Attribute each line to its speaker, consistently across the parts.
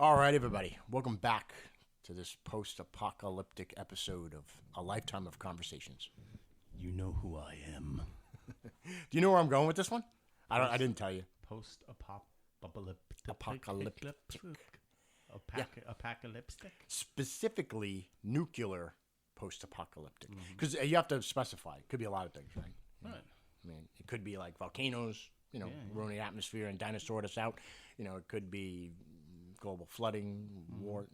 Speaker 1: All right, everybody. Welcome back to this post-apocalyptic episode of A Lifetime of Conversations.
Speaker 2: You know who I am.
Speaker 1: Do you know where I'm going with this one? I didn't tell you.
Speaker 2: Post-apocalyptic.
Speaker 1: Apocalyptic.
Speaker 2: Apocalyptic.
Speaker 1: Specifically, nuclear post-apocalyptic. Because you have to specify. It could be a lot of things, right?
Speaker 2: Right.
Speaker 1: I mean, it could be like volcanoes, ruining the atmosphere and dinosaur us out. It could be global flooding, war.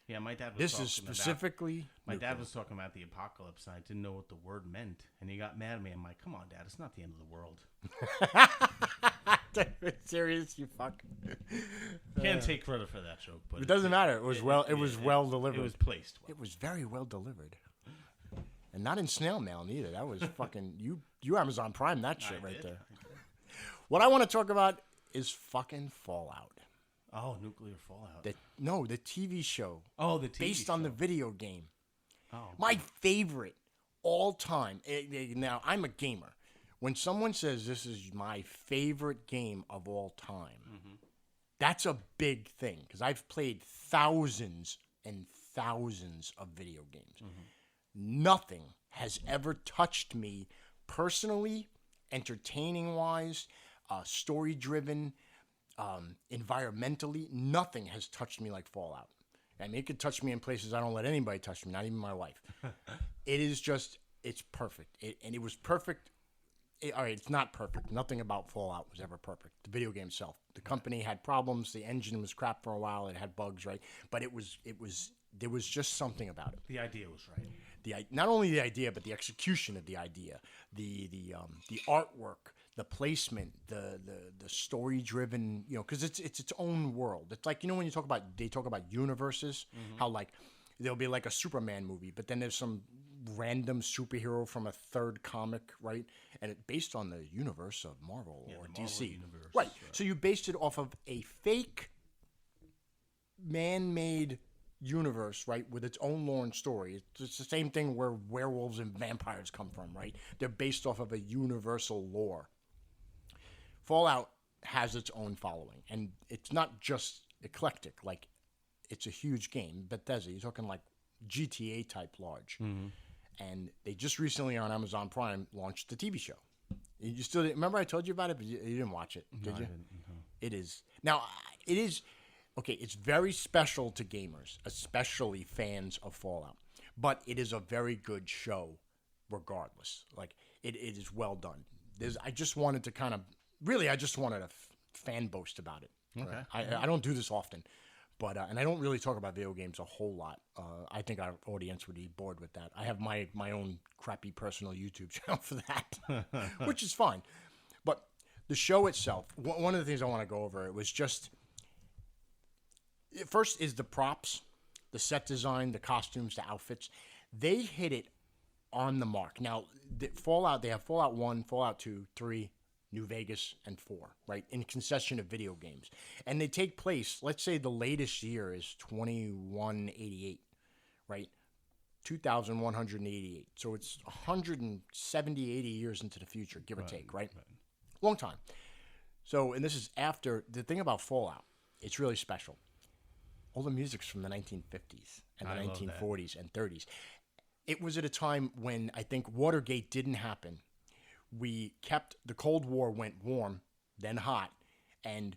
Speaker 2: Yeah, my dad was
Speaker 1: This
Speaker 2: talking
Speaker 1: is specifically
Speaker 2: my
Speaker 1: nuclear.
Speaker 2: dad was talking about the apocalypse, and I didn't know what the word meant. And he got mad at me. I'm like, come on, Dad, it's not the end of the world.
Speaker 1: Serious, you fuck.
Speaker 2: Can't take credit for that joke, but
Speaker 1: It doesn't matter. It was well delivered.
Speaker 2: It was placed well.
Speaker 1: It was very well delivered. And not in snail mail neither. That was fucking you Amazon Prime that shit right there. What I want to talk about is fucking Fallout.
Speaker 2: Oh, nuclear fallout.
Speaker 1: The TV show.
Speaker 2: Oh, the TV
Speaker 1: based on
Speaker 2: show.
Speaker 1: the video game.
Speaker 2: Oh,
Speaker 1: My favorite all time. Now, I'm a gamer. When someone says this is my favorite game of all time, that's a big thing because I've played thousands and thousands of video games. Nothing has ever touched me personally, entertaining-wise, story-driven, environmentally. Nothing has touched me like Fallout. I mean, it could touch me in places I don't let anybody touch me, not even my wife. It's perfect. And it was perfect. All right, it's not perfect. Nothing about Fallout was ever perfect. The video game itself. The company had problems. The engine was crap for a while. It had bugs, right? But there was just something about it.
Speaker 2: the idea was right.
Speaker 1: Not only the idea, but the execution of the idea, the artwork, the placement, the story driven, because it's its own world. It's like when they talk about universes, how like there'll be like a Superman movie, but then there's some random superhero from a third comic, right? And it's based on the universe of Marvel or
Speaker 2: the Marvel
Speaker 1: DC,
Speaker 2: universe,
Speaker 1: right? So you based it off of a fake, man-made universe, right, with its own lore and story. It's the same thing where werewolves and vampires come from, right? They're based off of a universal lore. Fallout has its own following, and it's not just eclectic. Like, it's a huge game. Bethesda, you're talking like GTA type large. And they just recently on Amazon Prime launched the TV show. You still didn't, remember I told you about it, but you didn't watch it, did you?
Speaker 2: I didn't, no.
Speaker 1: It is. Now, it is. Okay, it's very special to gamers, especially fans of Fallout. But it is a very good show, regardless. Like, it is well done. I just wanted to fan boast about it.
Speaker 2: Okay.
Speaker 1: I don't do this often, but and I don't really talk about video games a whole lot. I think our audience would be bored with that. I have my own crappy personal YouTube channel for that, which is fine. But the show itself, one of the things I want to go over, it was just... First is the props, the set design, the costumes, the outfits. They hit it on the mark. Now, Fallout, they have Fallout 1, Fallout 2, 3, New Vegas, and 4, right? In concession of video games. And they take place, let's say the latest year is 2188, right? 2188. So it's 170, 80 years into the future, give or take, right? Long time. So, and this is after, the thing about Fallout, it's really special. All the music's from the 1950s and the 1940s and 30s. It was at a time when I think Watergate didn't happen. The Cold War went warm, then hot, and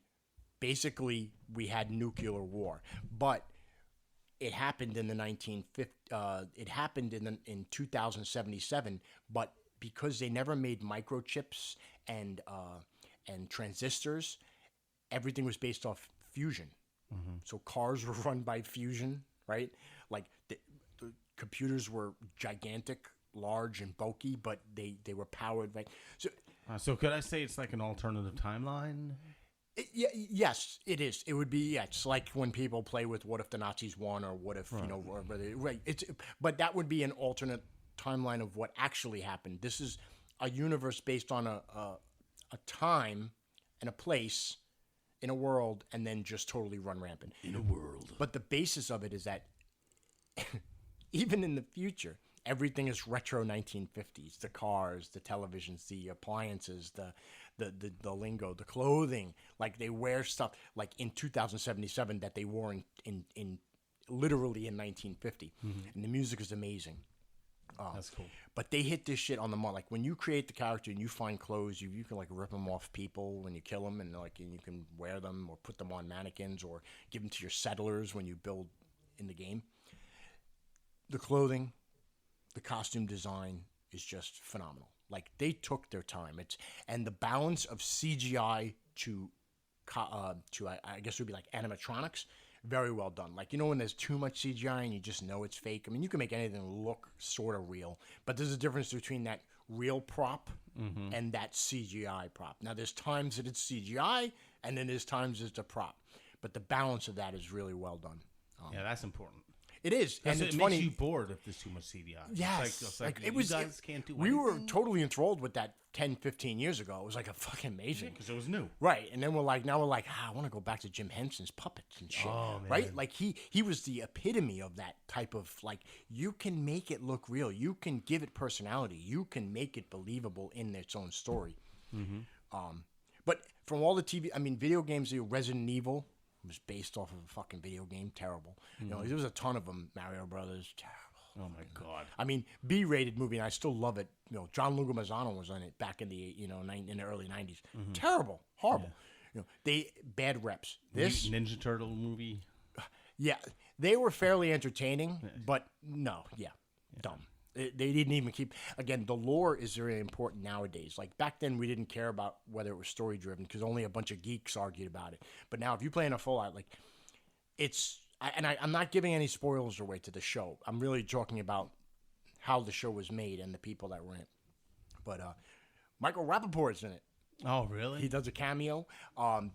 Speaker 1: basically we had nuclear war. But it happened in the 1950s. It happened in 2077. But because they never made microchips and transistors, everything was based off fusion. So cars were run by fusion, right? Like the computers were gigantic, large, and bulky, but they were powered, right?
Speaker 2: So could I say it's like an alternative timeline?
Speaker 1: Yes, it is. It would be. Yeah, it's like when people play with "What if the Nazis won?" or "What if right?" But that would be an alternate timeline of what actually happened. This is a universe based on a time and a place in a world, and then just totally run rampant.
Speaker 2: In a world.
Speaker 1: But the basis of it is that even in the future, everything is retro 1950s. The cars, the televisions, the appliances, the lingo, the clothing. Like they wear stuff like in 2077 that they wore in literally in 1950, and the music is amazing.
Speaker 2: That's cool.
Speaker 1: But they hit this shit on the mark. Like when you create the character and you find clothes, you can like rip them off people when you kill them, and you can wear them or put them on mannequins or give them to your settlers when you build in the game. The clothing, the costume design is just phenomenal. Like they took their time. And the balance of CGI to I guess it would be like animatronics. Very well done. Like, when there's too much CGI and you just know it's fake. I mean, you can make anything look sort of real, but there's a difference between that real prop and that CGI prop. Now, there's times that it's CGI, and then there's times it's a prop. But the balance of that is really well done.
Speaker 2: Yeah, that's important.
Speaker 1: It is, and
Speaker 2: It
Speaker 1: it's
Speaker 2: makes
Speaker 1: funny.
Speaker 2: you bored if there's too much CGI.
Speaker 1: Yes,
Speaker 2: it's like
Speaker 1: it was.
Speaker 2: You guys can't do.
Speaker 1: We
Speaker 2: anything?
Speaker 1: were totally enthralled with that 10, 15 years ago. It was like a fucking amazing.
Speaker 2: Because it was new.
Speaker 1: Right, and then we're like, I want to go back to Jim Henson's puppets and shit.
Speaker 2: Oh, man.
Speaker 1: Right, like he was the epitome of that type of like. You can make it look real. You can give it personality. You can make it believable in its own story. But from all the video games, Resident Evil was based off of a fucking video game. Terrible. There was a ton of them. Mario Brothers. Terrible.
Speaker 2: Oh my god.
Speaker 1: I mean, B-rated movie, and I still love it. John Leguizamo was on it back in the in the early '90s. Terrible, horrible. They bad reps. This
Speaker 2: Ninja Turtle movie.
Speaker 1: yeah, they were fairly entertaining, but dumb. They didn't even keep. Again, the lore is very important nowadays. Like back then, we didn't care about whether it was story driven because only a bunch of geeks argued about it. But now, if you play in a Fallout, like it's. I'm not giving any spoilers away to the show. I'm really talking about how the show was made and the people that were in it. But Michael Rappaport's in it.
Speaker 2: Oh, really?
Speaker 1: He does a cameo.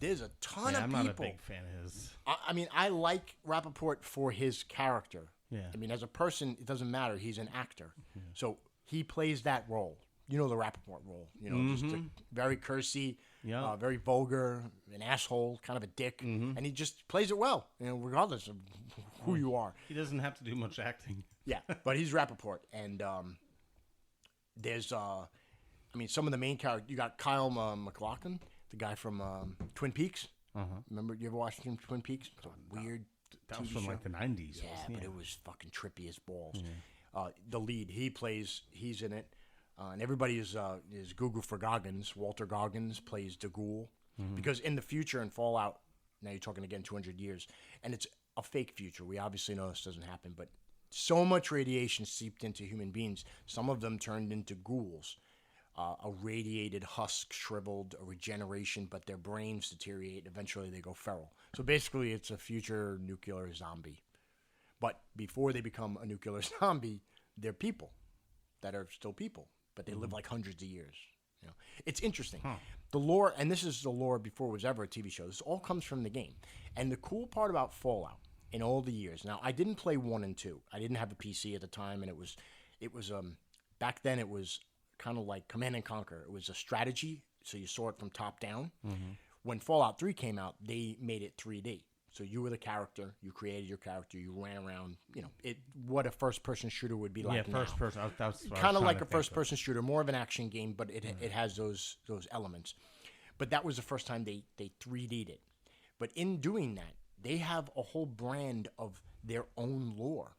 Speaker 1: There's a ton of
Speaker 2: I'm
Speaker 1: people.
Speaker 2: not a big fan of his.
Speaker 1: I mean, I like Rappaport for his character.
Speaker 2: Yeah.
Speaker 1: I mean, as a person, it doesn't matter. He's an actor. So he plays that role. The Rappaport role. Just a very cursy, very vulgar, an asshole, kind of a dick. And he just plays it well, regardless of who you are.
Speaker 2: He doesn't have to do much acting.
Speaker 1: Yeah, but he's Rappaport. And there's, some of the main characters. You got Kyle MacLachlan, the guy from Twin Peaks. Remember, you ever watched Twin Peaks? It's a weird
Speaker 2: That was
Speaker 1: TV
Speaker 2: from
Speaker 1: show.
Speaker 2: like the 90s.
Speaker 1: Yeah, but it was fucking trippy as balls. The lead, he's in it. And everybody is Gugu for Goggins. Walter Goggins plays the Ghoul. Because in the future in Fallout, now you're talking again 200 years, and it's a fake future. We obviously know this doesn't happen, but so much radiation seeped into human beings. Some of them turned into ghouls. A radiated husk, shriveled, a regeneration, but their brains deteriorate. Eventually they go feral. So basically it's a future nuclear zombie. But before they become a nuclear zombie, they're people that are still people, but they live like hundreds of years. It's interesting. The lore, and this is the lore before it was ever a TV show. This all comes from the game. And the cool part about Fallout in all the years. Now, I didn't play 1 and 2. I didn't have a PC at the time, and it was back then it was kind of like Command and Conquer. It was a strategy, so you saw it from top down. When Fallout 3 came out, they made it 3D. So you were the character, you created your character, you ran around, what a first-person shooter would be like now.
Speaker 2: First person. That's
Speaker 1: Kind of like a first-person shooter, more of an action game, but it has those elements. But that was the first time they 3D'd it. But in doing that, they have a whole brand of their own lore.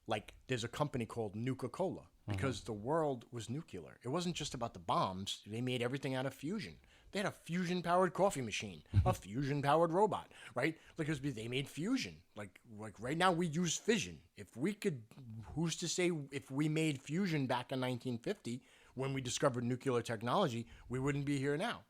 Speaker 1: Like, there's a company called Nuka-Cola, because the world was nuclear. It wasn't just about the bombs. They made everything out of fusion. They had a fusion-powered coffee machine, a fusion-powered robot, right? Because they made fusion. Like right now we use fission. If we could, who's to say if we made fusion back in 1950 when we discovered nuclear technology, we wouldn't be here now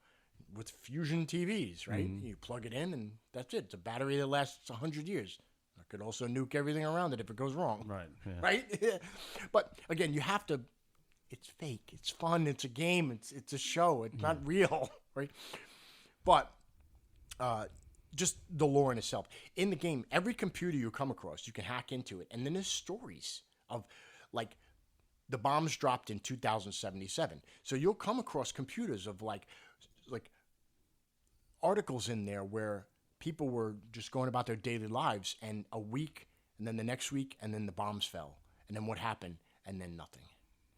Speaker 1: with fusion TVs, right? You plug it in and that's it. It's a battery that lasts 100 years. It could also nuke everything around it if it goes wrong.
Speaker 2: Right. Yeah.
Speaker 1: Right? But again, you have to. It's fake. It's fun. It's a game. It's a show. It's not real, right? But just the lore in itself. In the game, every computer you come across, you can hack into it, and then there's stories of like the bombs dropped in 2077. So you'll come across computers of like articles in there where people were just going about their daily lives, and a week, and then the next week, and then the bombs fell, and then what happened, and then nothing.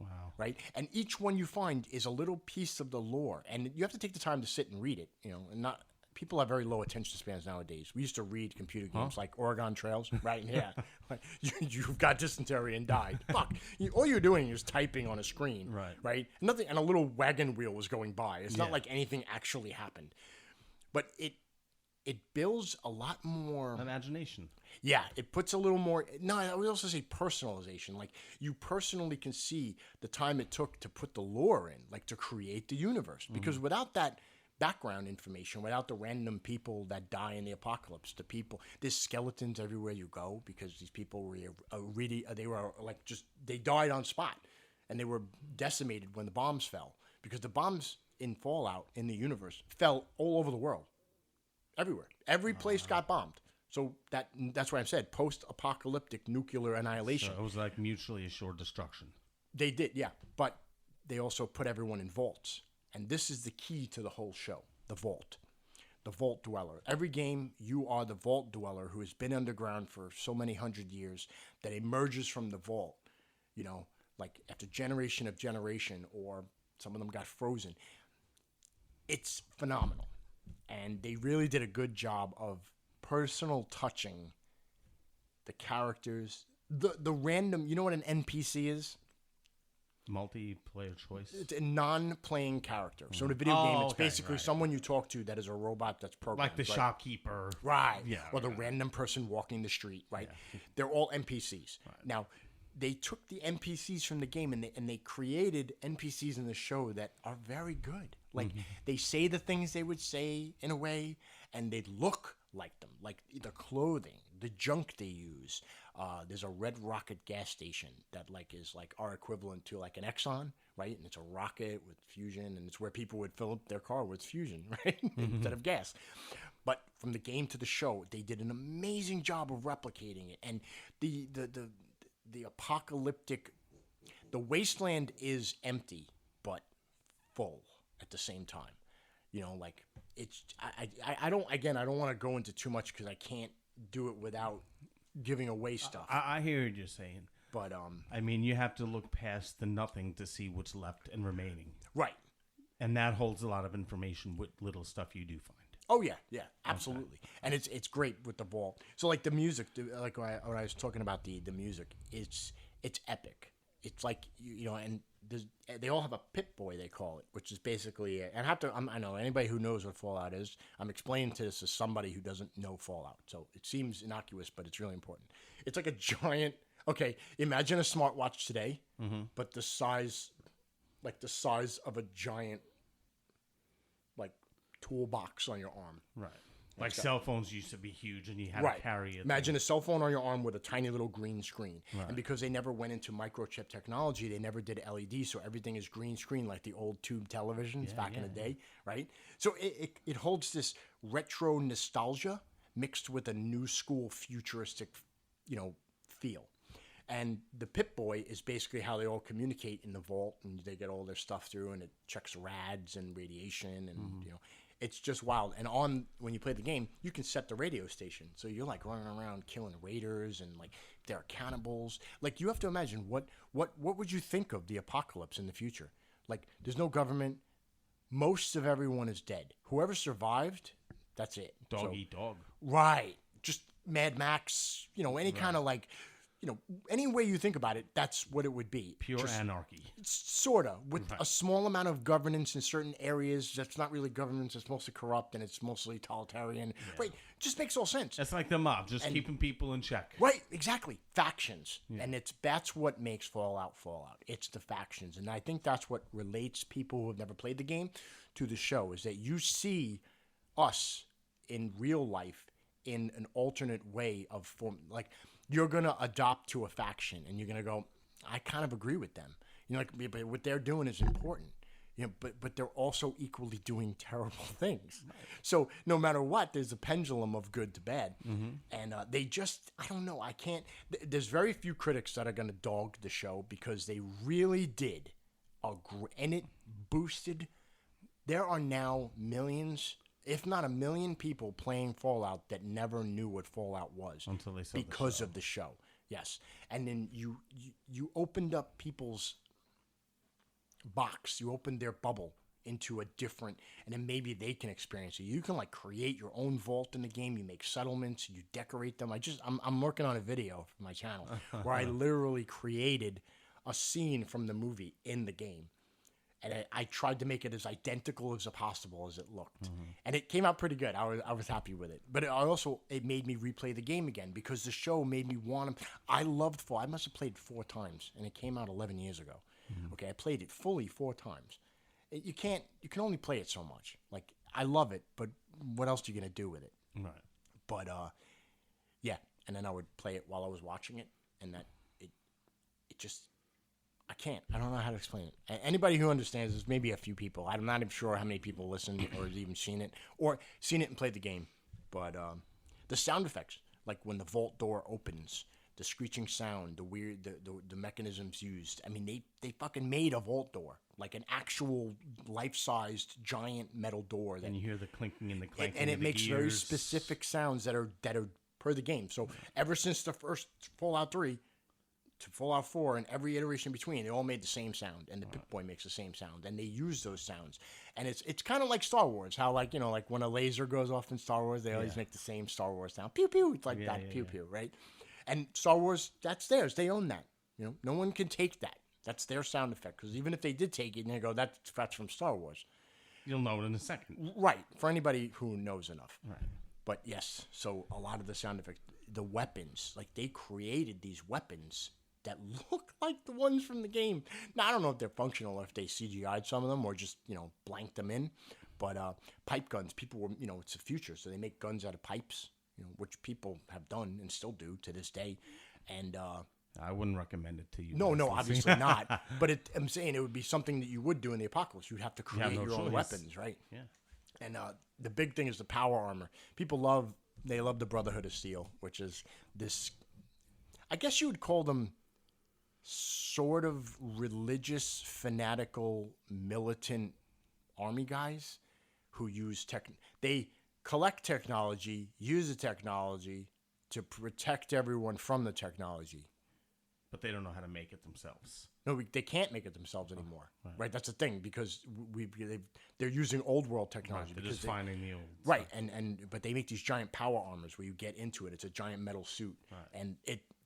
Speaker 2: Wow.
Speaker 1: Right? And each one you find is a little piece of the lore. And you have to take the time to sit and read it, and not people have very low attention spans nowadays. We used to read computer games like Oregon Trails, right? Yeah. Like, you've got dysentery and died. Fuck. All you're doing is typing on a screen. Right? Nothing, and a little wagon wheel was going by. It's not like anything actually happened. But it builds a lot more
Speaker 2: imagination.
Speaker 1: Yeah, it puts a little more. No, I would also say personalization. Like, you personally can see the time it took to put the lore in, like to create the universe. Because without that background information, without the random people that die in the apocalypse, there's skeletons everywhere you go because these people were really, they died on spot, and they were decimated when the bombs fell, because the bombs in Fallout in the universe fell all over the world, everywhere. Every place got bombed. So that's why I said post-apocalyptic nuclear annihilation.
Speaker 2: So it was like mutually assured destruction.
Speaker 1: They did, yeah, but they also put everyone in vaults. And this is the key to the whole show, the vault dweller. Every game, you are the vault dweller who has been underground for so many hundred years that emerges from the vault, like after generation of generation, or some of them got frozen. It's phenomenal. And they really did a good job of personal touching the characters. The random, you know what an NPC is?
Speaker 2: Multiplayer choice.
Speaker 1: It's a non-playing character. So in a video game, it's basically someone you talk to that is a robot that's programmed.
Speaker 2: Like the shopkeeper.
Speaker 1: Right. Yeah. Or the random person walking the street, right? Yeah. They're all NPCs. Right. Now, they took the NPCs from the game and they created NPCs in the show that are very good. Like, they say the things they would say in a way, and they look like them. Like, the clothing, the junk they use. There's a Red Rocket gas station that is our equivalent to like an Exxon, right? And it's a rocket with fusion, and it's where people would fill up their car with fusion, right? Instead of gas. But from the game to the show, they did an amazing job of replicating it. And the apocalyptic, the wasteland is empty but full at the same time. It's I don't want to go into too much because I can't do it without giving away stuff.
Speaker 2: I hear what you're saying,
Speaker 1: but
Speaker 2: I mean, you have to look past the nothing to see what's left and remaining,
Speaker 1: right?
Speaker 2: And that holds a lot of information with little stuff you do find.
Speaker 1: Oh yeah, absolutely. Okay. And it's great with the ball. So like the music, like when I was talking about the music, it's epic. It's like and they all have a Pip-Boy, they call it, which is basically and I know anybody who knows what Fallout is. I'm explaining to this as somebody who doesn't know Fallout, so it seems innocuous, but it's really important. It's like a giant. Okay, imagine a smartwatch today, but the size of a giant, toolbox on your arm.
Speaker 2: Right. Like cell phones used to be huge, and you had to carry it.
Speaker 1: Imagine a cell phone on your arm with a tiny little green screen. Right. And because they never went into microchip technology, they never did LED, so everything is green screen like the old tube televisions back in the day, right? So it holds this retro nostalgia mixed with a new school futuristic, feel. And the Pip-Boy is basically how they all communicate in the vault, and they get all their stuff through, and it checks rads and radiation, and it's just wild. And when you play the game, you can set the radio station, so you're running around killing raiders, and there are cannibals. You have to imagine what would you think of the apocalypse in the future? There's no government. Most of everyone is dead. Whoever survived, that's it.
Speaker 2: Dog eat dog.
Speaker 1: Right. Just Mad Max. Any kind of any way you think about it, that's what it would be.
Speaker 2: Pure anarchy.
Speaker 1: Sort of, with a small amount of governance in certain areas. That's not really governance. It's mostly corrupt, and it's mostly totalitarian. Yeah. Right? Just makes all sense.
Speaker 2: It's like the mob, keeping people in check.
Speaker 1: Right, exactly. Factions. Yeah. And that's what makes Fallout. It's the factions. And I think that's what relates people who have never played the game to the show, is that you see us in real life in an alternate way of form. You're going to adopt to a faction, and you're going to go, I kind of agree with them. But what they're doing is important. But they're also equally doing terrible things. Right. So no matter what, there's a pendulum of good to bad. And they just, I don't know, I can't, there's very few critics that are going to dog the show because they really did. And it boosted, there are now millions, if not 1 million people playing Fallout that never knew what Fallout was
Speaker 2: until they saw
Speaker 1: of the show. Yes, and then you opened up people's box, you open their bubble into a different, and then maybe they can experience it. You can like create your own vault in the game. You make settlements, you decorate them. I'm working on a video for my channel where I literally created a scene from the movie in the game. And I tried to make it as identical as possible as it looked. And it came out pretty good. I was happy with it. But it made me replay the game again because the show made me want to. I loved Fall. I must have played 4 times, and it came out 11 years ago. Okay, I played it fully 4 times. You can only play it so much. Like, I love it, but what else are you going to do with it?
Speaker 2: Right.
Speaker 1: But, yeah. And then I would play it while I was watching it, and that it just, I can't. I don't know how to explain it. Anybody who understands this, maybe a few people. I'm not even sure how many people listened or has even seen it and played the game. But the sound effects, like when the vault door opens, the screeching sound, the weird, the mechanisms used. I mean, they fucking made a vault door, like an actual life-sized giant metal door.
Speaker 2: And you hear the clinking and the clanking,
Speaker 1: and it makes
Speaker 2: gears.
Speaker 1: very specific sounds that are per the game. So ever since the first Fallout 3 to Fallout 4 and every iteration between, they all made the same sound, and the Pip-Boy makes the same sound, and they use those sounds. And it's kind of like Star Wars, how like when a laser goes off in Star Wars, they always make the same Star Wars sound, pew pew. It's like pew pew, right? And Star Wars, that's theirs. They own that. No one can take that. That's their sound effect. Because even if they did take it and they go, that's from Star Wars.
Speaker 2: You'll know it in a second.
Speaker 1: Right. For anybody who knows enough.
Speaker 2: Right.
Speaker 1: But yes, so a lot of the sound effects, the weapons, like they created these weapons that look like the ones from the game. Now, I don't know if they're functional or if they CGI'd some of them or just, blanked them in. But pipe guns, people were, it's the future. So they make guns out of pipes. Which people have done and still do to this day. And
Speaker 2: I wouldn't recommend it to you.
Speaker 1: No, obviously not. But I'm saying it would be something that you would do in the apocalypse. You'd have to create your own weapons, right?
Speaker 2: Yeah.
Speaker 1: And the big thing is the power armor. People love the Brotherhood of Steel, which is this, I guess you would call them sort of religious, fanatical, militant army guys who use they collect technology, use the technology to protect everyone from the technology.
Speaker 2: But they don't know how to make it themselves.
Speaker 1: No, they can't make it themselves anymore. Right? That's the thing, because they're using old world technology.
Speaker 2: Right, they're just finding the old
Speaker 1: right,
Speaker 2: stuff.
Speaker 1: But they make these giant power armors where you get into it. It's a giant metal suit, and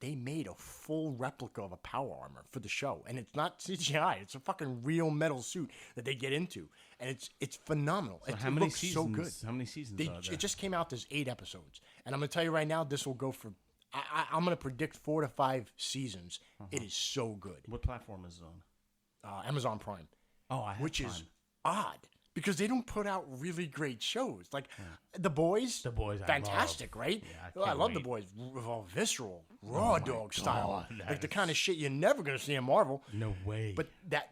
Speaker 1: they made a full replica of a power armor for the show, and it's not CGI. It's a fucking real metal suit that they get into, and it's phenomenal.
Speaker 2: So
Speaker 1: it looks so good.
Speaker 2: How many seasons are there?
Speaker 1: It just came out. There's 8 episodes, and I'm gonna tell you right now, this will go for. I'm gonna predict 4 to 5 seasons. It is so good.
Speaker 2: What platform is it on?
Speaker 1: Amazon Prime.
Speaker 2: Oh, I have
Speaker 1: which
Speaker 2: Prime.
Speaker 1: Is odd because they don't put out really great shows. Like The Boys.
Speaker 2: The Boys,
Speaker 1: fantastic, right?
Speaker 2: Yeah,
Speaker 1: I love The Boys. Visceral, raw dog style, like the kind of shit you're never gonna see in Marvel.
Speaker 2: No way.
Speaker 1: But that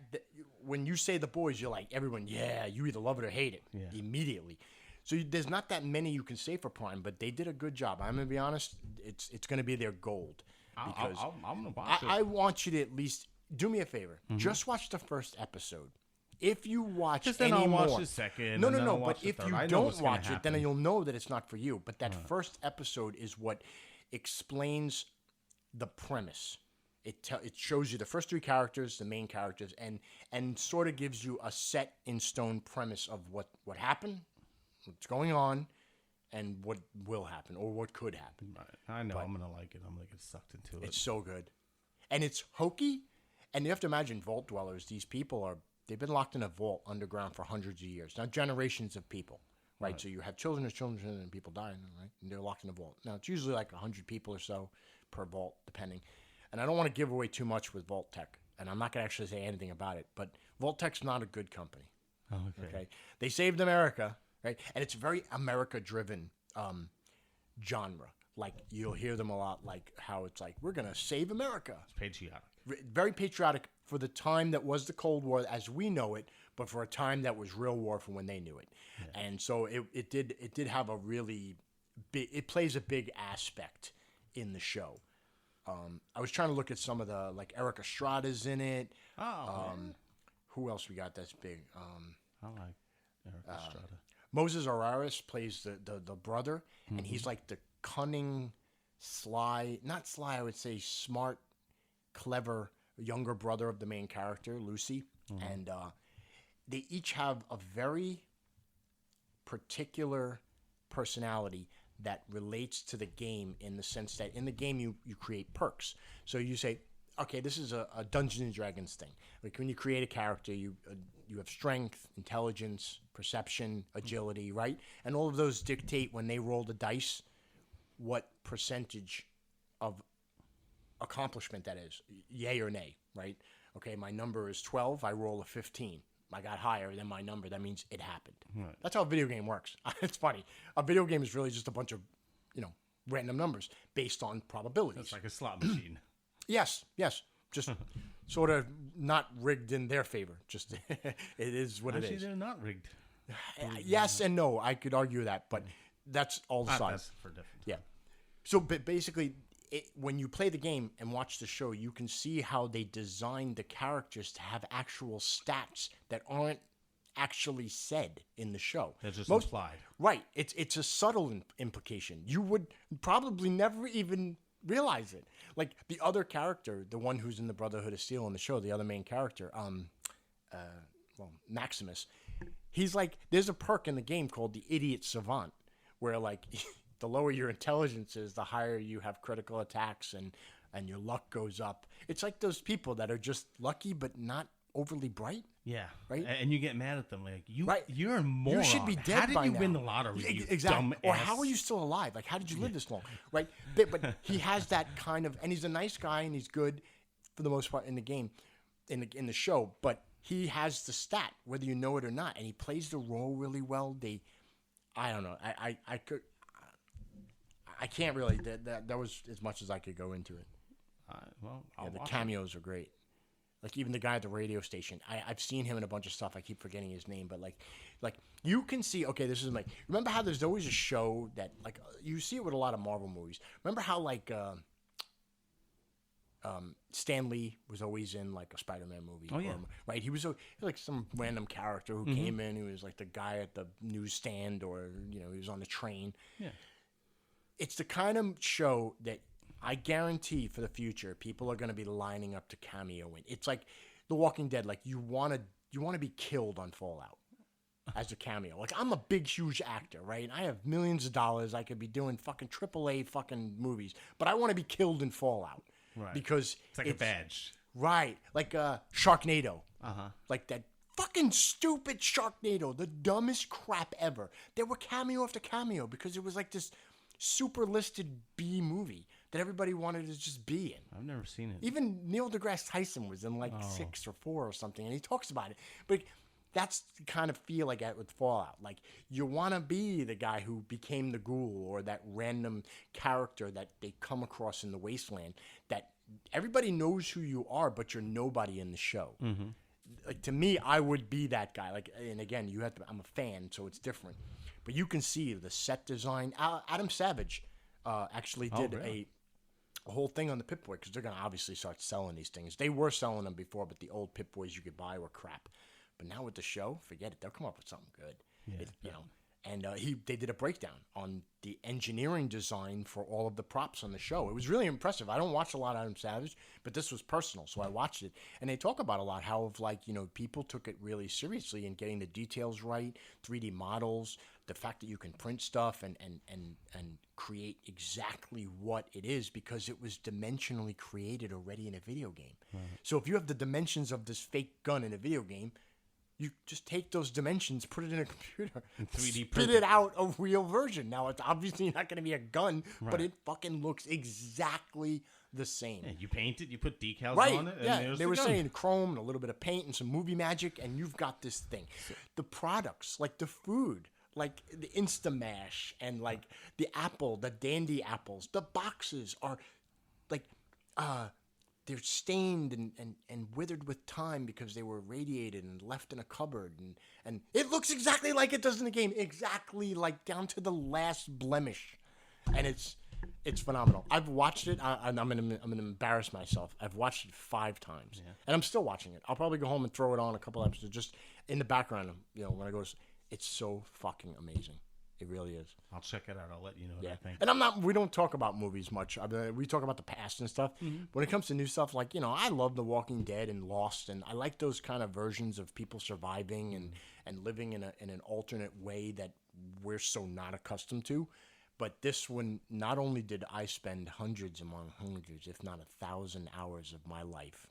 Speaker 1: when you say The Boys, you're like everyone. Yeah, you either love it or hate it immediately. So there's not that many you can say for Prime, but they did a good job. I'm gonna be honest; it's gonna be their gold. Because
Speaker 2: I'm gonna watch it.
Speaker 1: I want you to at least do me a favor. Just watch the first episode. If you watch
Speaker 2: then
Speaker 1: any
Speaker 2: I'll
Speaker 1: more,
Speaker 2: watch the second.
Speaker 1: no.
Speaker 2: I'll
Speaker 1: But
Speaker 2: watch the
Speaker 1: if
Speaker 2: third.
Speaker 1: you
Speaker 2: I know
Speaker 1: don't
Speaker 2: what's gonna
Speaker 1: watch it, then
Speaker 2: happen.
Speaker 1: you'll know that it's not for you. But that first episode is what explains the premise. It shows you the first 3 characters, the main characters, and sort of gives you a set in stone premise of what happened, what's going on, and what will happen or what could happen.
Speaker 2: Right. I know. I'm gonna like it. I'm gonna get sucked into it.
Speaker 1: It's so good, and it's hokey. And you have to imagine vault dwellers. These people they've been locked in a vault underground for hundreds of years. Now, generations of people, right? So you have children, and people dying, right? And they're locked in a vault. Now, it's usually like 100 people or so per vault, depending. And I don't want to give away too much with Vault Tech, and I'm not going to actually say anything about it. But Vault Tech's not a good company.
Speaker 2: Oh, okay.
Speaker 1: They saved America, right? And it's very America-driven genre. Like, you'll hear them a lot, like how it's like, we're going to save America.
Speaker 2: It's patriotic.
Speaker 1: Very patriotic for the time that was the Cold War as we know it, but for a time that was real war from when they knew it. Yeah. And so it did have a really big, it plays a big aspect in the show. I was trying to look at some of the, like Eric Estrada's in it. Who else we got that's big?
Speaker 2: I like Eric Estrada.
Speaker 1: Moses Araris plays the brother, and he's like the cunning, sly, not sly, I would say smart, clever younger brother of the main character, Lucy, and they each have a very particular personality that relates to the game, in the sense that in the game you create perks. So you say, okay, this is a Dungeons and Dragons thing. Like when you create a character, you have strength, intelligence, perception, agility, right? And all of those dictate, when they roll the dice, what percentage of accomplishment that is, yay or nay, right? Okay, my number is 12, I roll a 15. I got higher than my number, that means it happened.
Speaker 2: Right.
Speaker 1: That's how a video game works. It's funny. A video game is really just a bunch of, random numbers based on probabilities.
Speaker 2: It's like a slot machine.
Speaker 1: Yes. Just sort of not rigged in their favor. Just it is what
Speaker 2: Actually,
Speaker 1: it is.
Speaker 2: they're not rigged.
Speaker 1: Yes and no. I could argue that, but that's all the sides.
Speaker 2: That's for different.
Speaker 1: Yeah. So, but basically, when you play the game and watch the show, you can see how they designed the characters to have actual stats that aren't actually said in the show.
Speaker 2: They're just implied.
Speaker 1: Right. It's a subtle implication. You would probably never even realize it. Like the other character, the one who's in the Brotherhood of Steel in the show, the other main character, Maximus. He's like, there's a perk in the game called the Idiot Savant, where like the lower your intelligence is, the higher you have critical attacks and your luck goes up. It's like those people that are just lucky but not overly bright.
Speaker 2: Yeah.
Speaker 1: Right?
Speaker 2: And you get mad at them. Like,
Speaker 1: Right.
Speaker 2: You're a moron.
Speaker 1: You should be dead
Speaker 2: How did
Speaker 1: by
Speaker 2: you
Speaker 1: now.
Speaker 2: win the lottery, you
Speaker 1: Exactly.
Speaker 2: dumb
Speaker 1: Or
Speaker 2: ass?
Speaker 1: how are you still alive? Like, how did you live this long? Right? But he has that kind of, and he's a nice guy and he's good for the most part in the game, in the show. But he has the stat, whether you know it or not, and he plays the role really well. I don't know. I can't really. That was as much as I could go into it.
Speaker 2: I'll
Speaker 1: The
Speaker 2: watch
Speaker 1: cameos are great. Like even the guy at the radio station, I've seen him in a bunch of stuff. I keep forgetting his name, but like you can see. Okay, this is like, remember how there's always a show that like you see it with a lot of Marvel movies. Remember how like Stan Lee was always in like a Spider-Man movie.
Speaker 2: Oh, yeah.
Speaker 1: Right. He was like some random character who came in. He was like the guy at the newsstand, or he was on the train.
Speaker 2: Yeah.
Speaker 1: It's the kind of show that I guarantee for the future people are going to be lining up to cameo in. It's like The Walking Dead. Like you want to be killed on Fallout as a cameo. Like I'm a big, huge actor, right? I have millions of dollars. I could be doing fucking AAA fucking movies, but I want to be killed in Fallout.
Speaker 2: Right.
Speaker 1: Because
Speaker 2: It's like a badge.
Speaker 1: Right. Like Sharknado.
Speaker 2: Uh-huh.
Speaker 1: Like that fucking stupid Sharknado, the dumbest crap ever. There were cameo after cameo because it was like this super listed B movie that everybody wanted to just be in.
Speaker 2: I've never seen it.
Speaker 1: Even Neil deGrasse Tyson was in like 6 or 4 or something, and he talks about it. But that's the kind of feel I get with Fallout. Like you want to be the guy who became the ghoul, or that random character that they come across in the wasteland that everybody knows who you are, but you're nobody in the show. Mm-hmm. Like to me, I would be that guy. Like, and again, I'm a fan, so it's different. But you can see the set design. Adam Savage actually did a whole thing on the Pip-Boy, because they're going to obviously start selling these things. They were selling them before, but the old Pip-Boys you could buy were crap. But now with the show, forget it. They'll come up with something good.
Speaker 2: Yeah,
Speaker 1: And they did a breakdown on the engineering design for all of the props on the show. It was really impressive. I don't watch a lot of Adam Savage, but this was personal, so I watched it. And they talk about a lot how people took it really seriously in getting the details right, 3D models, the fact that you can print stuff and create exactly what it is, because it was dimensionally created already in a video game. Right. So if you have the dimensions of this fake gun in a video game, you just take those dimensions, put it in a computer,
Speaker 2: and 3D
Speaker 1: spit it out a real version. Now, it's obviously not going to be a gun,
Speaker 2: Right.
Speaker 1: but it fucking looks exactly the same.
Speaker 2: Yeah, you paint it, you put decals
Speaker 1: Right,
Speaker 2: on it, and
Speaker 1: yeah.
Speaker 2: there's
Speaker 1: They
Speaker 2: the
Speaker 1: were
Speaker 2: gun.
Speaker 1: saying chrome and a little bit of paint and some movie magic, and you've got this thing. The products, like the food, like the Instamash and like the apple, the Dandy apples, the boxes are like, they're stained and withered with time because they were radiated and left in a cupboard. And it looks exactly like it does in the game. Exactly, like down to the last blemish. And it's phenomenal. I've watched it. I'm gonna embarrass myself. I've watched it 5 times. Yeah. And I'm still watching it. I'll probably go home and throw it on a couple episodes just in the background, when I go to, it's so fucking amazing. It really is.
Speaker 2: I'll check it out. I'll let you know what I think.
Speaker 1: And we don't talk about movies much. I mean, we talk about the past and stuff. When it comes to new stuff, like, I love The Walking Dead and Lost, and I like those kind of versions of people surviving and living in an alternate way that we're so not accustomed to. But this one, not only did I spend hundreds among hundreds, if not 1,000 hours of my life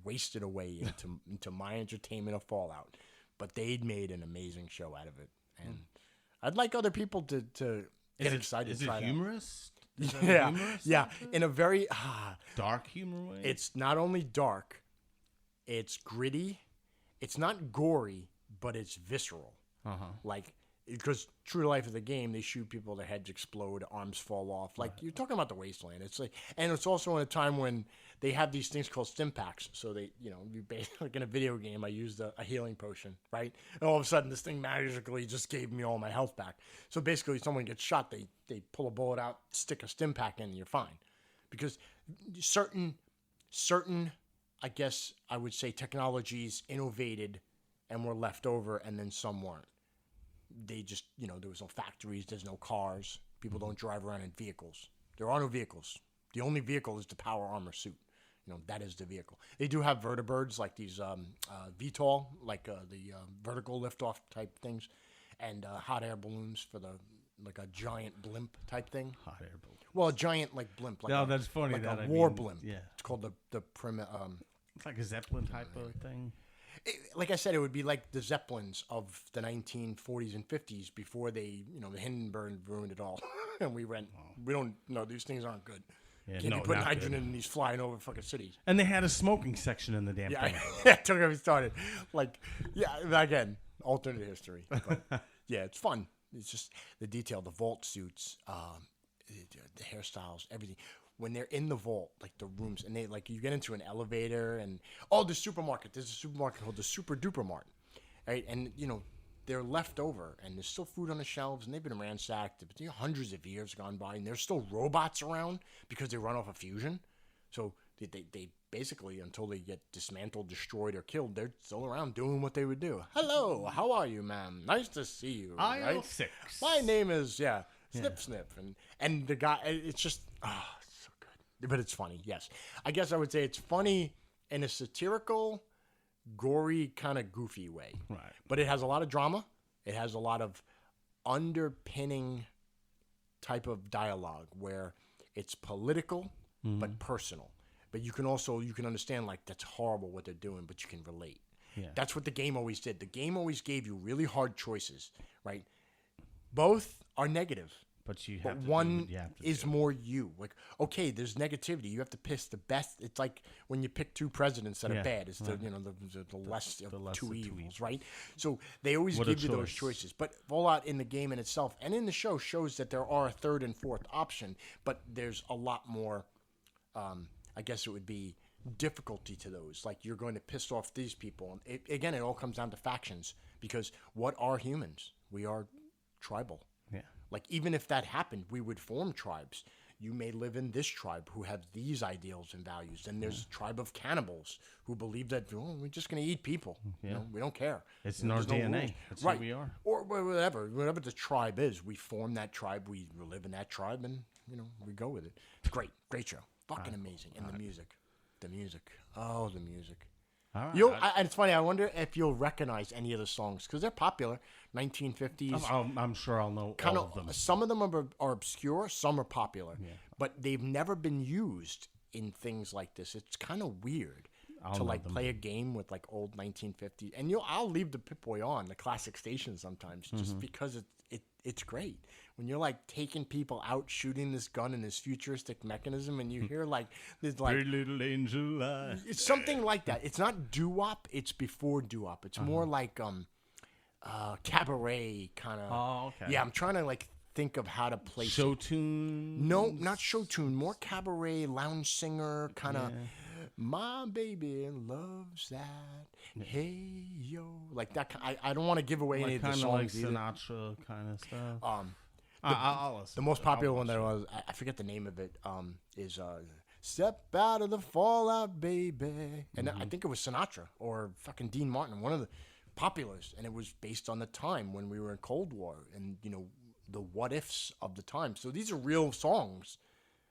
Speaker 1: wasted away into my entertainment of Fallout, but they'd made an amazing show out of it. And I'd like other people to get excited.
Speaker 2: Is it humorous?
Speaker 1: Yeah, in a very
Speaker 2: dark humor way.
Speaker 1: It's not only dark, it's gritty. It's not gory, but it's visceral. Like, because true to life of the game, they shoot people, their heads explode, arms fall off. Like, you're talking about the wasteland. It's like, and it's also in a time when they have these things called stim packs. So they, you basically, like in a video game, I used a healing potion, right? And all of a sudden, this thing magically just gave me all my health back. So basically, someone gets shot, they pull a bullet out, stick a stim pack in, and you're fine. Because certain, I guess I would say, technologies innovated and were left over, and then some weren't. They just, there was no factories, there's no cars. People don't drive around in vehicles. There are no vehicles. The only vehicle is the power armor suit. That is the vehicle. They do have vertibirds, like these VTOL, like the vertical liftoff type things, and hot air balloons for like a giant blimp type thing.
Speaker 2: Hot air balloon.
Speaker 1: Well, a giant like blimp. Like
Speaker 2: that's funny.
Speaker 1: Like
Speaker 2: that
Speaker 1: a war blimp.
Speaker 2: Yeah.
Speaker 1: It's called the
Speaker 2: It's like a Zeppelin type of thing.
Speaker 1: Like I said, it would be like the Zeppelins of the 1940s and 50s before they, the Hindenburg ruined it all. And we don't know, these things aren't good.
Speaker 2: Yeah,
Speaker 1: Can't be putting hydrogen in these flying over fucking cities.
Speaker 2: And they had a smoking section in the damn thing.
Speaker 1: Yeah, don't get me started. Like, again, alternate history. But, yeah, it's fun. It's just the detail, the vault suits, the hairstyles, everything. When they're in the vault, like the rooms, and you get into an elevator, and the supermarket. There's a supermarket called the Super Duper Mart, right? And they're left over, and there's still food on the shelves, and they've been ransacked. But hundreds of years gone by, and there's still robots around because they run off of fusion. So they basically, until they get dismantled, destroyed, or killed, they're still around doing what they would do. Hello, how are you, ma'am? Nice to see you.
Speaker 2: Aisle 6.
Speaker 1: My name is Snip, and the guy. It's just but it's funny, yes. I guess I would say it's funny in a satirical, gory, kind of goofy way.
Speaker 2: Right.
Speaker 1: But it has a lot of drama. It has a lot of underpinning type of dialogue where it's political but personal. But you can understand, like, that's horrible what they're doing, but you can relate.
Speaker 2: Yeah.
Speaker 1: That's what the game always did. The game always gave you really hard choices, right? Both are negative.
Speaker 2: But
Speaker 1: one is more you. Like, okay, there's negativity. You have to pick the best. It's like when you pick two presidents that are bad. It's the less of two evils, right? So they always give you those choices. But Fallout in the game in itself and in the show shows that there are a third and fourth option, but there's a lot more, I guess it would be, difficulty to those. Like, you're going to piss off these people. And it all comes down to factions, because what are humans? We are tribal.
Speaker 2: Yeah.
Speaker 1: Like, even if that happened, we would form tribes. You may live in this tribe who have these ideals and values. Then there's a tribe of cannibals who believe that, we're just going to eat people.
Speaker 2: Yeah.
Speaker 1: We don't care.
Speaker 2: It's in our DNA. That's
Speaker 1: right.
Speaker 2: who we are.
Speaker 1: Or whatever the tribe is. We form that tribe. We live in that tribe, and, we go with it. Great show. Fucking amazing. And the music. Oh, the music.
Speaker 2: All right.
Speaker 1: And it's funny. I wonder if you'll recognize any of the songs, because they're popular. 1950s.
Speaker 2: I'm sure I'll know
Speaker 1: kind
Speaker 2: all of them.
Speaker 1: Some of them are obscure. Some are popular. Yeah. But they've never been used in things like this. It's kind of weird to play a game with like old 1950s. And I'll leave the Pip-Boy on the classic station sometimes, just because it's great. When you're like taking people out, shooting this gun in this futuristic mechanism, and you hear like this like
Speaker 2: Pretty little angel eye.
Speaker 1: It's something like that. It's not doo-wop, it's before doo-wop. It's more like cabaret kind of.
Speaker 2: Oh, okay.
Speaker 1: Yeah, I'm trying to like think of how to place
Speaker 2: show tune.
Speaker 1: No, not show tune, more cabaret, lounge singer kind of. My baby loves that. Hey yo, like that. I don't want to give away any of the songs.
Speaker 2: Like Sinatra kind of stuff.
Speaker 1: The most popular one that I forget the name of it. Is "Step Out of the Fallout, Baby," and I think it was Sinatra or fucking Dean Martin, one of the populist, and it was based on the time when we were in Cold War and, you know, the what ifs of the time. So these are real songs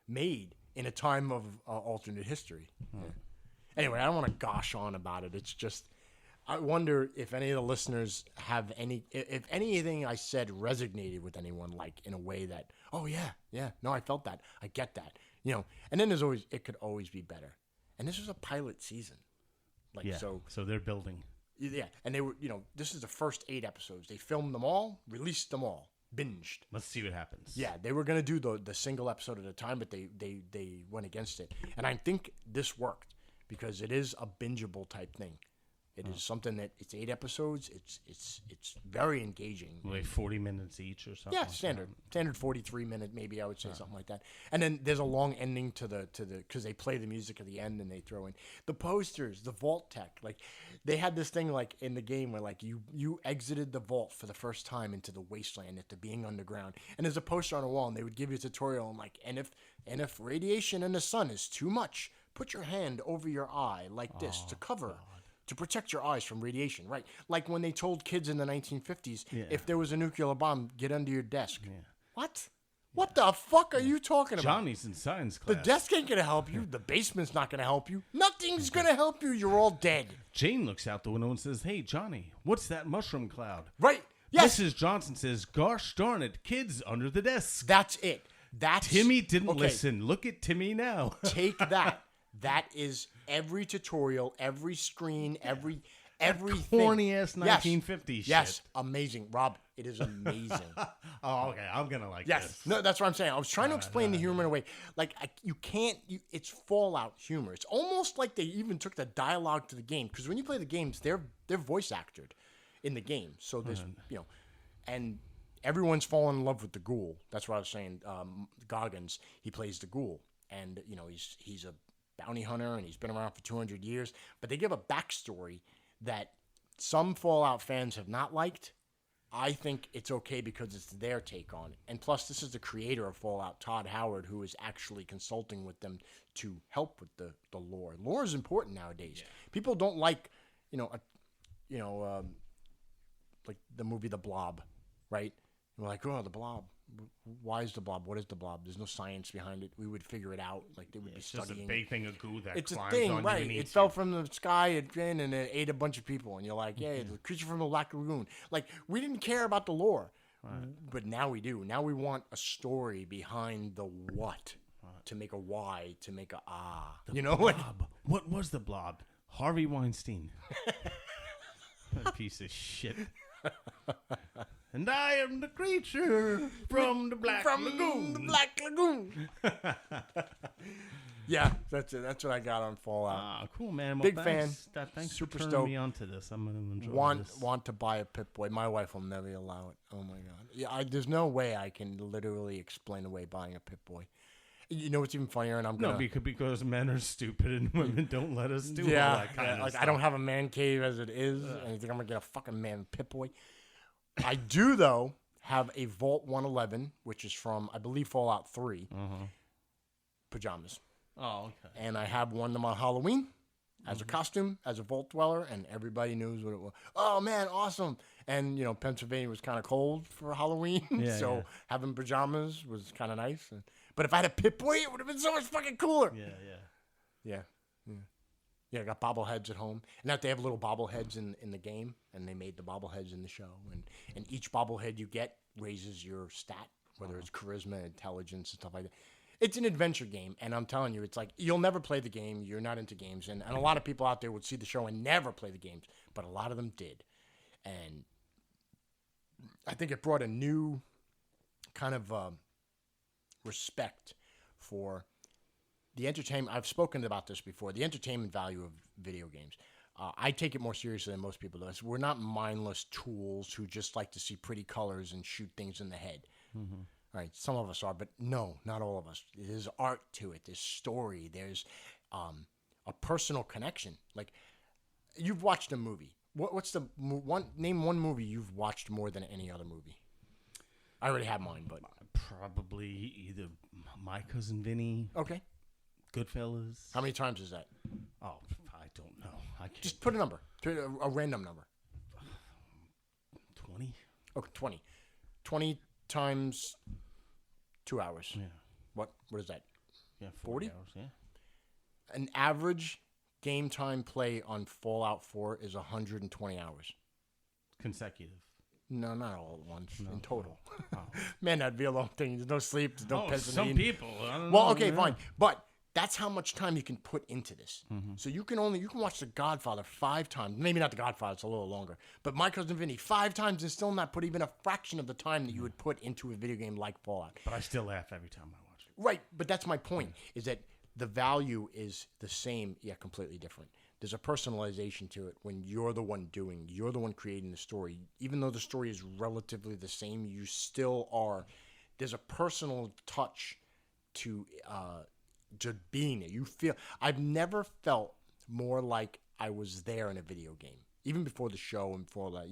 Speaker 1: made in a time of alternate history. Yeah. Anyway, I don't want to gosh on about it. It's just, I wonder if any of the listeners have if anything I said resonated with anyone, like in a way that, oh yeah, no, I felt that, I get that, you know. And then it could always be better. And this was a pilot season, like so
Speaker 2: they're building.
Speaker 1: Yeah, and they were, you know, this is the first 8 episodes. They filmed them all, released them all, binged.
Speaker 2: Let's see what happens.
Speaker 1: Yeah, they were gonna do the single episode at a time, but they went against it, and I think this worked because it is a bingeable type thing. It is something that it's 8 episodes. It's very engaging.
Speaker 2: Like 40 minutes each or something.
Speaker 1: Yeah, standard 43-minute, maybe I would say something like that. And then there's a long ending to the because they play the music at the end and they throw in the posters, the vault tech. Like they had this thing like in the game where like you exited the vault for the first time into the wasteland into being underground, and there's a poster on a wall and they would give you a tutorial on like and if radiation in the sun is too much, put your hand over your eye like this to cover. God. To protect your eyes from radiation, right? Like when they told kids in the 1950s, if there was a nuclear bomb, get under your desk. Yeah. What? What the fuck are you talking about?
Speaker 2: Johnny's in science class.
Speaker 1: The desk ain't gonna help you. The basement's not gonna help you. Nothing's gonna help you. You're all dead.
Speaker 2: Jane looks out the window and says, "Hey, Johnny, what's that mushroom cloud?"
Speaker 1: Right. Yes.
Speaker 2: Mrs. Johnson says, "Gosh darn it, kids under the desk."
Speaker 1: That's it.
Speaker 2: Timmy didn't listen. Look at Timmy now.
Speaker 1: Take that. That is every tutorial, every screen, everything.
Speaker 2: Corny ass 1950s shit.
Speaker 1: Yes, amazing, Rob. It is amazing.
Speaker 2: Oh, okay. I'm gonna like this.
Speaker 1: No, that's what I'm saying. I was trying to explain the humor in a way. Like you can't. It's Fallout humor. It's almost like they even took the dialogue to the game because when you play the games, they're voice acted in the game. So there's and everyone's fallen in love with the ghoul. That's what I was saying. Goggins, he plays the ghoul, and he's a bounty hunter and he's been around for 200 years, but they give a backstory that some Fallout fans have not liked. I think it's okay because it's their take on it. And plus, this is the creator of Fallout, Todd Howard, who is actually consulting with them to help with the lore. Lore is important nowadays. Yeah. People don't like, like the movie The Blob, right? We're like, oh, The Blob. Why is the blob? What is the blob? There's no science behind it. We would figure it out. Like they would be studying.
Speaker 2: It's just a big thing of goo that
Speaker 1: it's
Speaker 2: climbs
Speaker 1: a thing,
Speaker 2: on
Speaker 1: right?
Speaker 2: you and
Speaker 1: It fell from the sky and it ate a bunch of people, and you're like, yeah, the creature from the Black Lagoon. Like we didn't care about the lore, but now we do. Now we want a story behind the what to make a why, to make a ah.
Speaker 2: The blob. What was the blob? Harvey Weinstein. A piece of shit. And I am the creature from the Black Lagoon.
Speaker 1: The Black Lagoon. Yeah, that's it. That's what I got on Fallout.
Speaker 2: Ah, cool, man. Well,
Speaker 1: Big
Speaker 2: thanks.
Speaker 1: fan.
Speaker 2: Thanks
Speaker 1: Super
Speaker 2: for turning me onto this. I'm gonna enjoy this.
Speaker 1: Want to buy a Pip-Boy. My wife will never allow it. Oh my god. Yeah, there's no way I can literally explain away buying a Pip-Boy. You know what's even funnier? And I'm gonna
Speaker 2: because men are stupid and women don't let us do all that kind of
Speaker 1: like
Speaker 2: stuff.
Speaker 1: I don't have a man cave as it is, and you think I'm gonna get a fucking man Pip-Boy? I do though have a Vault 111, which is from I believe Fallout 3. Pajamas.
Speaker 2: Oh, okay.
Speaker 1: And I have one of them on Halloween as a costume, as a Vault Dweller, and everybody knows what it was. Oh man, awesome! And Pennsylvania was kind of cold for Halloween, so having pajamas was kind of nice. But if I had a Pip-Boy, it would have been so much fucking cooler. Yeah. Yeah, I got bobbleheads at home. And now they have little bobbleheads in the game, and they made the bobbleheads in the show. And each bobblehead you get raises your stat, whether it's charisma, intelligence, and stuff like that. It's an adventure game, and I'm telling you, it's like you'll never play the game. You're not into games. And a lot of people out there would see the show and never play the games, but a lot of them did. And I think it brought a new kind of respect for the entertainment. I've spoken about this before. The entertainment value of video games. I take it more seriously than most people do. We're not mindless tools who just like to see pretty colors and shoot things in the head. Right? Some of us are, but no, not all of us. There's art to it. There's story. There's a personal connection. Like you've watched a movie. What's the name one movie you've watched more than any other movie? I already have mine, but
Speaker 2: probably either My Cousin Vinny.
Speaker 1: Okay.
Speaker 2: Goodfellas.
Speaker 1: How many times is that?
Speaker 2: Oh, I don't know. I can't.
Speaker 1: Just put a number. A random number. Okay, 20. 20 times 2 hours.
Speaker 2: Yeah.
Speaker 1: What is that?
Speaker 2: Yeah,
Speaker 1: 40?
Speaker 2: hours, yeah.
Speaker 1: An average game time play on Fallout 4 is 120 hours.
Speaker 2: Consecutive.
Speaker 1: No, not all at once. In total.
Speaker 2: Oh.
Speaker 1: Man, that'd be a long thing. There's no sleep. There's no pissing.
Speaker 2: Some people. I don't
Speaker 1: Well,
Speaker 2: know,
Speaker 1: okay,
Speaker 2: yeah.
Speaker 1: fine. But that's how much time you can put into this.
Speaker 2: Mm-hmm.
Speaker 1: So you can watch The Godfather 5 times. Maybe not The Godfather, it's a little longer. But My Cousin Vinny 5 times and still not put even a fraction of the time that you would put into a video game like Fallout.
Speaker 2: But I still laugh every time I watch it.
Speaker 1: Right, but that's my point, is that the value is the same, yet completely different. There's a personalization to it when you're the one creating the story. Even though the story is relatively the same, you still are. There's a personal touch to being there. You feel. I've never felt more like I was there in a video game, even before the show and before that.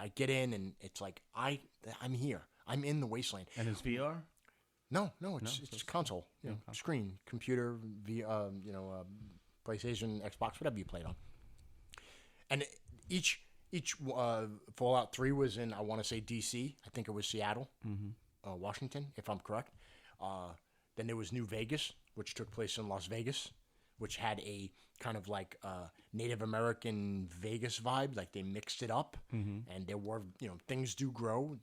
Speaker 1: I get in and it's like I'm here. I'm in the wasteland.
Speaker 2: And it's VR?
Speaker 1: No, it's console, screen, computer, PlayStation, Xbox, whatever you played on. And each Fallout 3 was in, I want to say DC. I think it was Seattle, Washington, if I'm correct. Then there was New Vegas, which took place in Las Vegas, which had a kind of like Native American Vegas vibe. Like they mixed it up, and there were things do grow.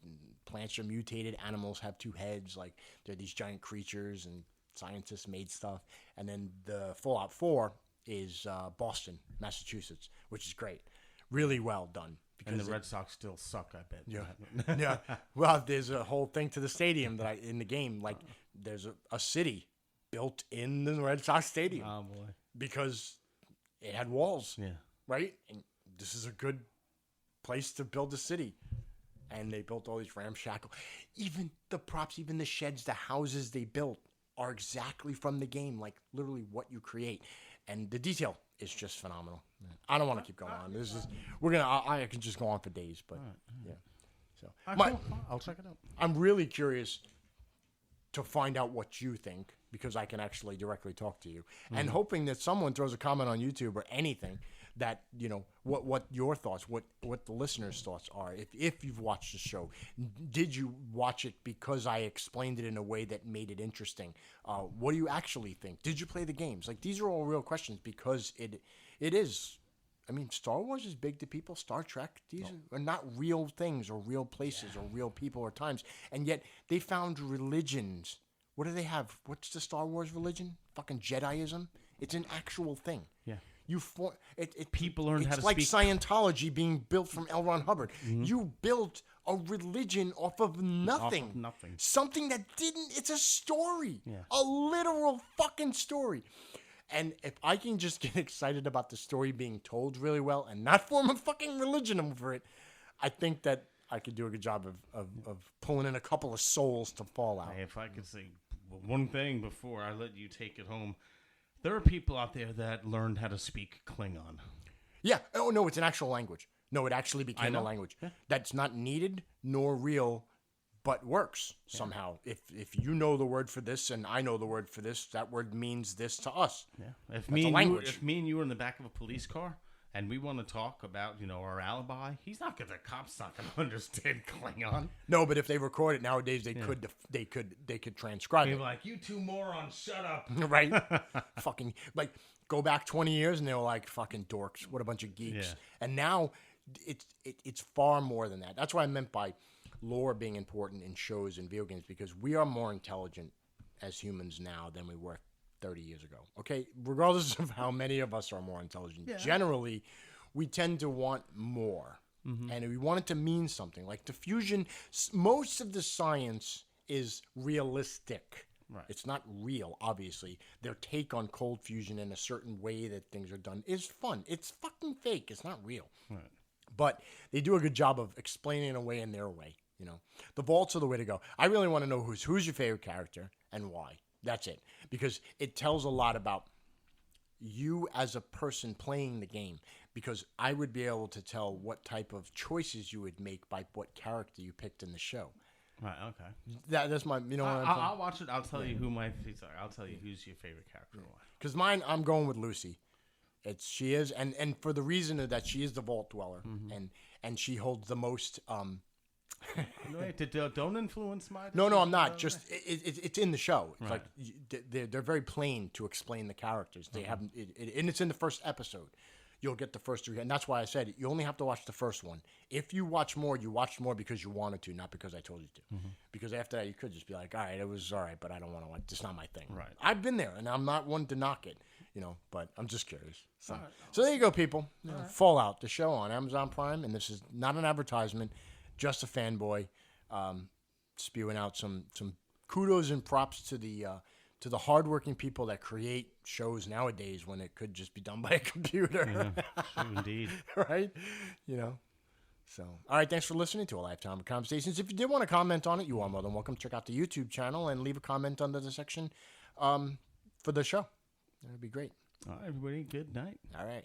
Speaker 1: Plants are mutated. Animals have two heads. Like they're these giant creatures, and scientists made stuff. And then the Fallout 4 is Boston, Massachusetts, which is great. Really well done.
Speaker 2: And the Red Sox still suck, I bet.
Speaker 1: Yeah. Yeah. Well, there's a whole thing to the stadium in the game. Like there's a city built in the Red Sox stadium.
Speaker 2: Oh, boy.
Speaker 1: Because it had walls.
Speaker 2: Yeah.
Speaker 1: Right? And this is a good place to build a city. And they built all these ramshackle. Even the props, even the sheds, the houses they built are exactly from the game. Like literally what you create. And the detail is just phenomenal. I don't want to keep going on. I can just go on for days, but yeah. So
Speaker 2: Cool. I'll check it out.
Speaker 1: I'm really curious to find out what you think, because I can actually directly talk to you, and hoping that someone throws a comment on YouTube or anything that what your thoughts, what the listeners' thoughts are. If you've watched the show, did you watch it because I explained it in a way that made it interesting? What do you actually think? Did you play the games? Like these are all real questions, because it is. I mean, Star Wars is big to people. Star Trek, these are not real things or real places or real people or times. And yet they found religions. What do they have? What's the Star Wars religion? Fucking Jediism? It's an actual thing.
Speaker 2: Yeah.
Speaker 1: People
Speaker 2: learned how to
Speaker 1: speak. It's like
Speaker 2: speak.
Speaker 1: Scientology being built from L. Ron Hubbard. You built a religion off of nothing.
Speaker 2: Nothing.
Speaker 1: Something that didn't. It's a story.
Speaker 2: Yeah.
Speaker 1: A literal fucking story. And if I can just get excited about the story being told really well and not form a fucking religion over it, I think that I could do a good job of pulling in a couple of souls to Fallout.
Speaker 2: Hey, if I could say one thing before I let you take it home, there are people out there that learned how to speak Klingon.
Speaker 1: Yeah. Oh, no, it's an actual language. No, it actually became a
Speaker 2: know.
Speaker 1: language.
Speaker 2: Yeah.
Speaker 1: That's not needed nor real, but works somehow. If you know the word for this and I know the word for this, that word means this to us.
Speaker 2: Yeah. If
Speaker 1: That's
Speaker 2: me
Speaker 1: a
Speaker 2: and
Speaker 1: language.
Speaker 2: if me and you were in the back of a police car and we want to talk about, our alibi, the cop's not gonna understand Klingon.
Speaker 1: No, but if they record it nowadays, they could transcribe
Speaker 2: They're
Speaker 1: it.
Speaker 2: like, you two morons, shut up.
Speaker 1: Right? Fucking like go back 20 years and they were like fucking dorks. What a bunch of geeks.
Speaker 2: Yeah.
Speaker 1: And now it's far more than that. That's what I meant by lore being important in shows and video games, because we are more intelligent as humans now than we were 30 years ago. Okay? Regardless of how many of us are more intelligent.
Speaker 2: Yeah.
Speaker 1: Generally, we tend to want more. And we want it to mean something. Like the fusion, most of the science is realistic.
Speaker 2: Right.
Speaker 1: It's not real, obviously. Their take on cold fusion and a certain way that things are done is fun. It's fucking fake. It's not real.
Speaker 2: Right.
Speaker 1: But they do a good job of explaining it away in their way. The vaults are the way to go. I really want to know who's your favorite character and why. That's it. Because it tells a lot about you as a person playing the game. Because I would be able to tell what type of choices you would make by what character you picked in the show.
Speaker 2: Right. Okay.
Speaker 1: That's my.
Speaker 2: I'll watch it. I'll tell you I'll tell you who's your favorite character. And why.
Speaker 1: Because mine, I'm going with Lucy. She is, and for the reason that she is the vault dweller, and she holds the most
Speaker 2: Wait, don't influence my.
Speaker 1: No, I'm
Speaker 2: decision,
Speaker 1: not.
Speaker 2: by the
Speaker 1: Just
Speaker 2: way.
Speaker 1: it's in the show. It's
Speaker 2: Right.
Speaker 1: like they're very plain to explain the characters. They haven't, and it's in the first episode. You'll get the first 3, and that's why I said you only have to watch the first one. If you watch more, you watched more because you wanted to, not because I told you to. Because after that, you could just be like, all right, it was all right, but I don't want to watch. It's not my thing.
Speaker 2: Right.
Speaker 1: I've been there, and I'm not one to knock it, but I'm just curious. So there you go, people. Fallout, the show on Amazon Prime, and this is not an advertisement, just a fanboy spewing out some kudos and props to the hardworking people that create shows nowadays when it could just be done by a computer.
Speaker 2: True indeed.
Speaker 1: Right? So, all right, thanks for listening to A Lifetime of Conversations. If you did want to comment on it, you are more than welcome. Check out the YouTube channel and leave a comment under the section for the show. That would be great.
Speaker 2: All right, everybody, good night.
Speaker 1: All right.